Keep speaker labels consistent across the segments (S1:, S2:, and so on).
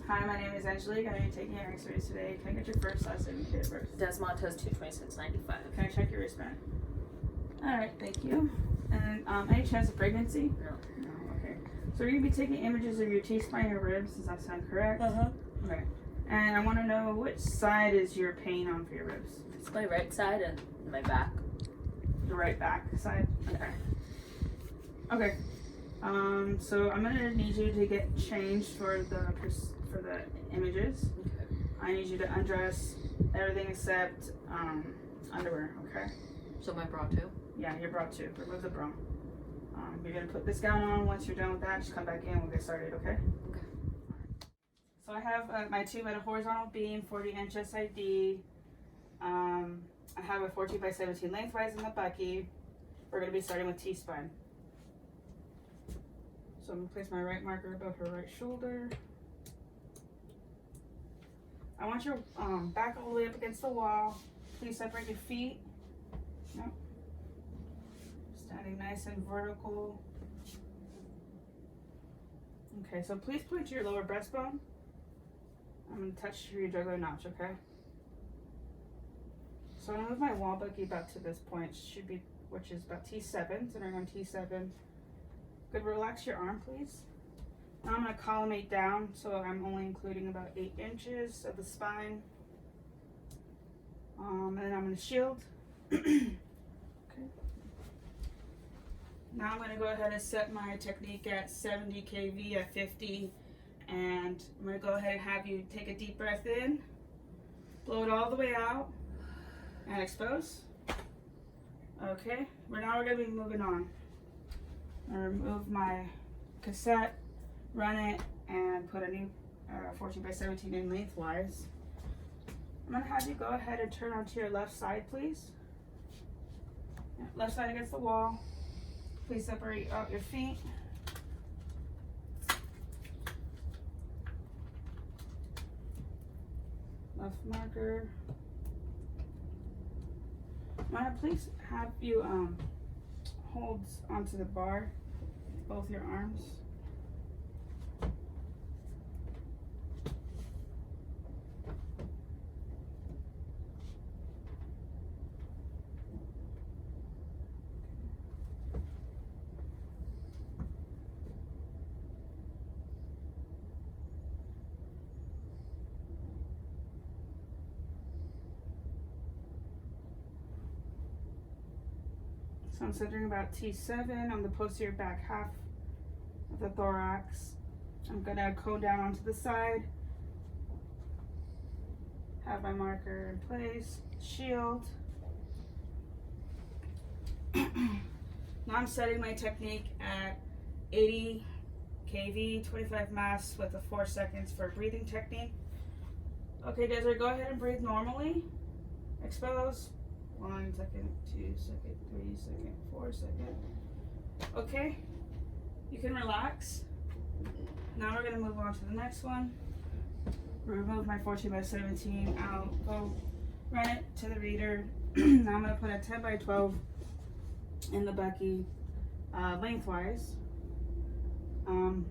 S1: Hi, my name is Angelique. I'm going to be taking your x-rays today. Can I get your first, last name, and date of birth?
S2: Desmontes 22695.
S1: Can I check your wristband? Alright, thank you. And any chance of pregnancy?
S2: No.
S1: No, okay. So we're going to be taking images of your Tspine and ribs. Does that sound correct? Okay. And I want to know which side is your pain on for your ribs?
S2: It's my right side and my back.
S1: The right back side? Okay. Okay. So I'm going to need you to get changed for the images.
S2: Okay.
S1: I need you to undress everything except underwear, okay?
S2: So my bra too?
S1: Yeah, your bra too. Remove the bra. You're gonna put this gown on. Once you're done with that, just come back in. We'll get started, okay?
S2: Okay.
S1: So I have my tube at a horizontal beam, 40-inch SID. I have a 14 by 17 lengthwise in the bucky. We're gonna be starting with T-spine. So I'm gonna place my right marker above her right shoulder. I want your back all the way up against the wall. Please separate your feet. Yep. Standing nice and vertical. Okay, so please point to your lower breastbone. I'm going to touch your jugular notch, okay? So I'm going to move my wall bucky about to this point, which is about T7, centering on T7. Good, relax your arm, please. Now I'm going to collimate down, so I'm only including about 8 inches of the spine. And then I'm going to shield. Okay. Now I'm going to go ahead and set my technique at 70 kV at 50. And I'm going to go ahead and have you take a deep breath in. Blow it all the way out. And expose. Okay. Now we're going to be moving on. I'm going to remove my cassette, run it, and put a new 14 by 17 in lengthwise. I'm going to have you go ahead and turn onto your left side, please. Yeah, left side against the wall. Please separate out your feet. Left marker. I'm going to please have you hold onto the bar, both your arms. So I'm centering about T7 on the posterior back half of the thorax. I'm gonna go down onto the side. Have my marker in place, shield. Now I'm setting my technique at 80 kV, 25 mass with a 4 seconds for breathing technique. Okay, Desiree, go ahead and breathe normally. Expose. 1 second, 2 second, 3 second, 4 second. Okay, you can relax. Now we're gonna move on to the next one. Remove my 14 by 17 out, go run it to the reader. Now I'm gonna put a 10 by 12 in the bucky lengthwise. I'm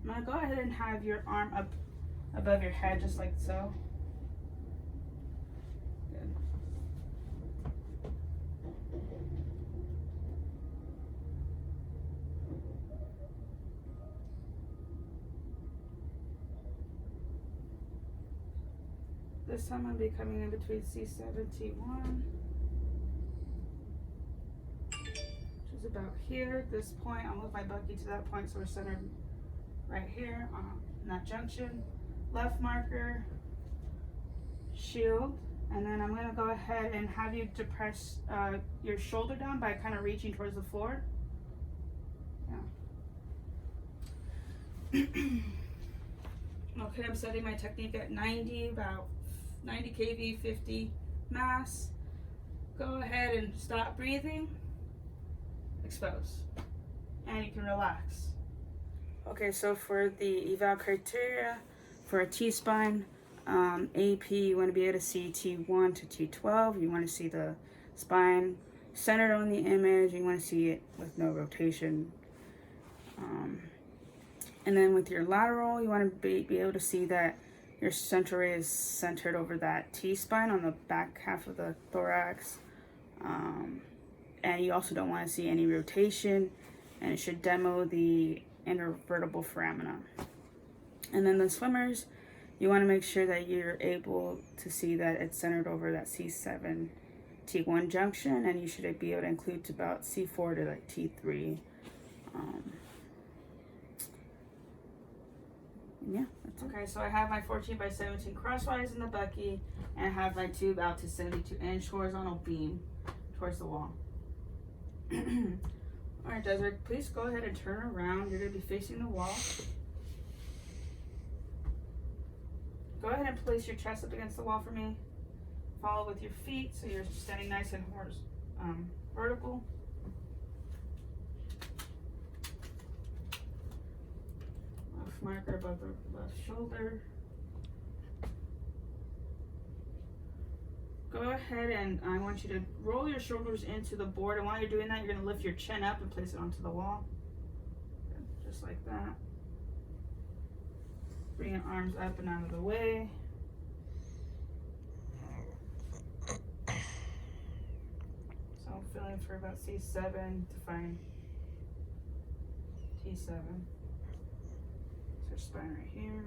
S1: gonna go ahead and have your arm up above your head just like so. This time I'll be coming in between C7, T1, which is about here. At this point, I'll move my bucky to that point so we're centered right here in that junction. Left marker, shield, and then I'm going to go ahead and have you depress your shoulder down by kind of reaching towards the floor. Yeah. Okay, I'm setting my technique at 90, about 90 kV, 50 mass. Go ahead and stop breathing. Expose. And you can relax. Okay, so for the eval criteria for a T-spine, AP, you want to be able to see T1 to T12. You want to see the spine centered on the image. You want to see it with no rotation. And then with your lateral, you want to be able to see that your center ray is centered over that T-spine on the back half of the thorax. And you also don't want to see any rotation, and it should demo the intervertebral foramina. And then the swimmers, you want to make sure that you're able to see that it's centered over that C7 T1 junction, and you should be able to include to about C4 to like T3. Yeah, that's
S3: Okay, so I have my 14x17 crosswise in the bucky, and I have my tube out to 72-inch horizontal beam towards the wall.
S1: Alright, Desiree, please go ahead and turn around. You're going to be facing the wall. Go ahead and place your chest up against the wall for me. Follow with your feet so you're standing nice and vertical. Left marker above the left shoulder. Go ahead and I want you to roll your shoulders into the board, and while you're doing that, you're going to lift your chin up and place it onto the wall. Just like that. Bring your arms up and out of the way. So I'm feeling for about C7 to find T7. So spine right here.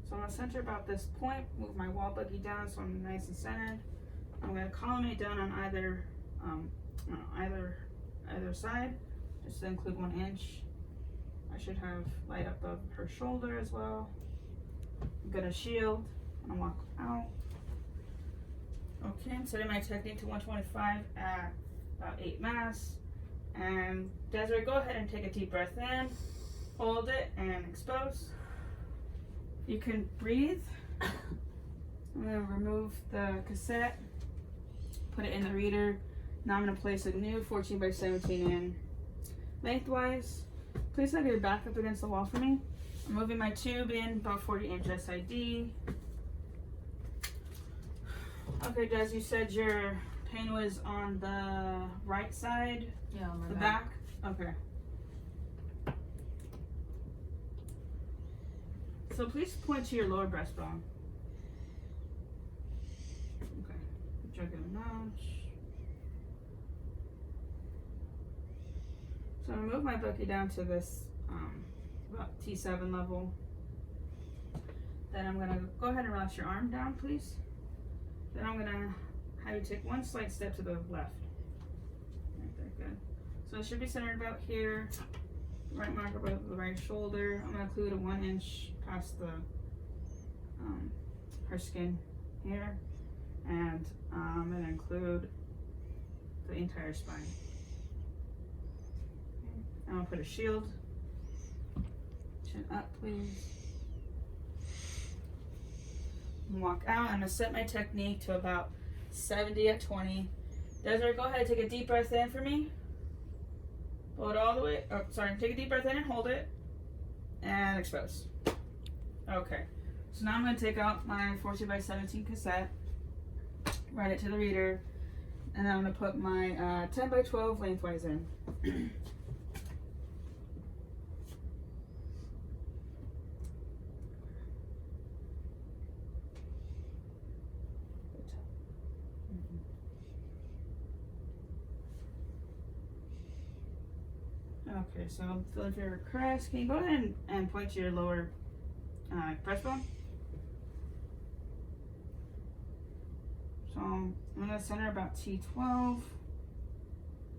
S1: So I'm gonna center about this point, move my wall buggy down so I'm nice and centered. I'm gonna collimate down on either side, just to include 1 inch. I should have light up of her shoulder as well. I'm gonna shield and walk out. Okay, I'm setting my technique to 125 at about 8 mass. And Desiree, go ahead and take a deep breath in, hold it, and expose. You can breathe. I'm gonna remove the cassette, put it in the reader. Now I'm gonna place a new 14x17 in lengthwise. Please have your back up against the wall for me. I'm moving my tube in about 40-inch SID. Okay, Des, you said your pain was on the right side?
S2: Yeah, on
S1: The
S2: my
S1: back? Okay. So please point to your lower breastbone. Okay, jug it a notch. So I'm gonna move my bucky down to this about T7 level. Then I'm gonna go ahead and relax your arm down, please. Then I'm gonna have you take one slight step to the left. Right there, good. So it should be centered about here. Right marker above the right shoulder. I'm gonna include a 1 inch past the her skin here, and I'm gonna include the entire spine. I'm gonna put a shield. Chin up, please. Walk out. I'm gonna set my technique to about 70 at 20. Desiree, go ahead and take a deep breath in for me. Pull it all the way. Oh, sorry. Take a deep breath in and hold it. And expose. Okay. So now I'm going to take out my 14x17 cassette. Write it to the reader. And then I'm going to put my 10x12 lengthwise in. Okay, so I'm feeling for your crest. Can you go ahead and point to your lower breastbone? So I'm gonna center about T12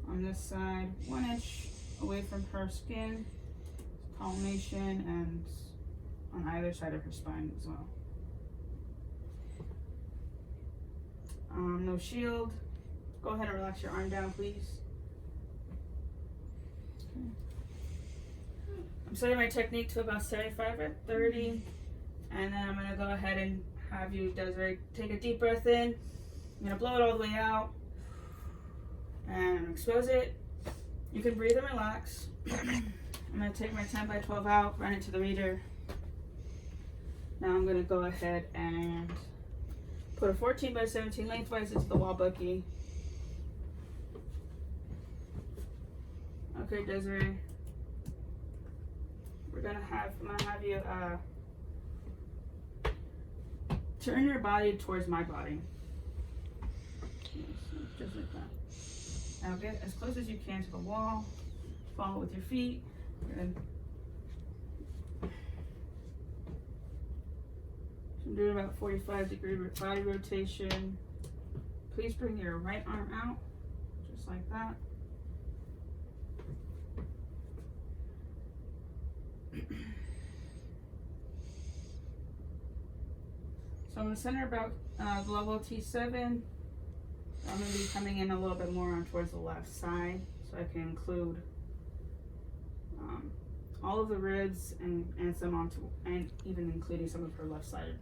S1: on this side, 1 inch away from her skin, collimation, and on either side of her spine as well. No shield. Go ahead and relax your arm down, please. I'm setting my technique to about 75 at 30, and then I'm going to go ahead and have you, Desiree, take a deep breath in. I'm going to blow it all the way out and expose it. You can breathe and relax. I'm going to take my 10x12 out, run it to the reader. Now I'm going to go ahead and put a 14x17 lengthwise into the wall bucky. Okay, Desiree. I'm gonna have you turn your body towards my body. Just like that. Now get as close as you can to the wall. Follow with your feet. Good. So I'm doing about 45-degree body rotation. Please bring your right arm out, just like that. So I'm going to center about level T7. I'm going to be coming in a little bit more on towards the left side, so I can include all of the ribs and some onto, and even including some of her left side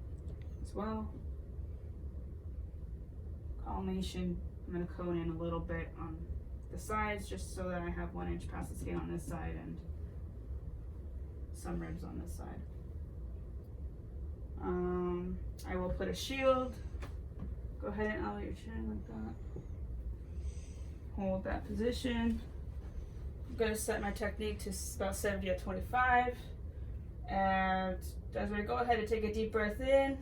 S1: as well. Collimation, I'm going to cone in a little bit on the sides just so that I have 1 inch past the skin on this side and some ribs on this side. I will put a shield. Go ahead and elevate your chin like that. Hold that position. I'm going to set my technique to about 70 at 25. And as we go ahead and take a deep breath in,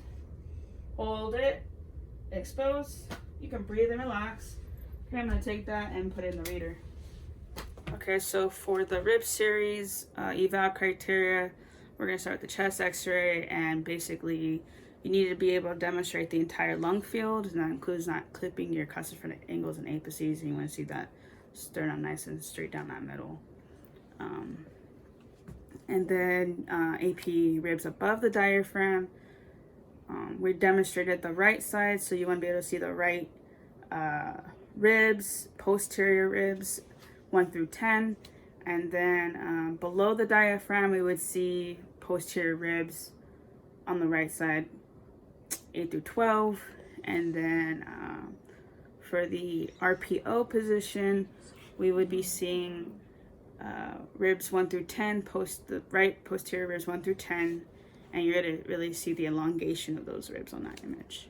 S1: hold it, expose. You can breathe and relax. Okay, I'm going to take that and put it in the reader. Okay, so for the rib series eval criteria, we're going to start with the chest x-ray, and basically you need to be able to demonstrate the entire lung field, and that includes not clipping your cussphrenic angles and apices, and you want to see that sternum nice and straight down that middle. And then AP ribs above the diaphragm. We demonstrated the right side, so you want to be able to see the right ribs, posterior ribs 1 through 10, and then below the diaphragm we would see posterior ribs on the right side 8 through 12, and then for the RPO position we would be seeing ribs 1 through 10, the right posterior ribs 1 through 10, and you're going to really see the elongation of those ribs on that image.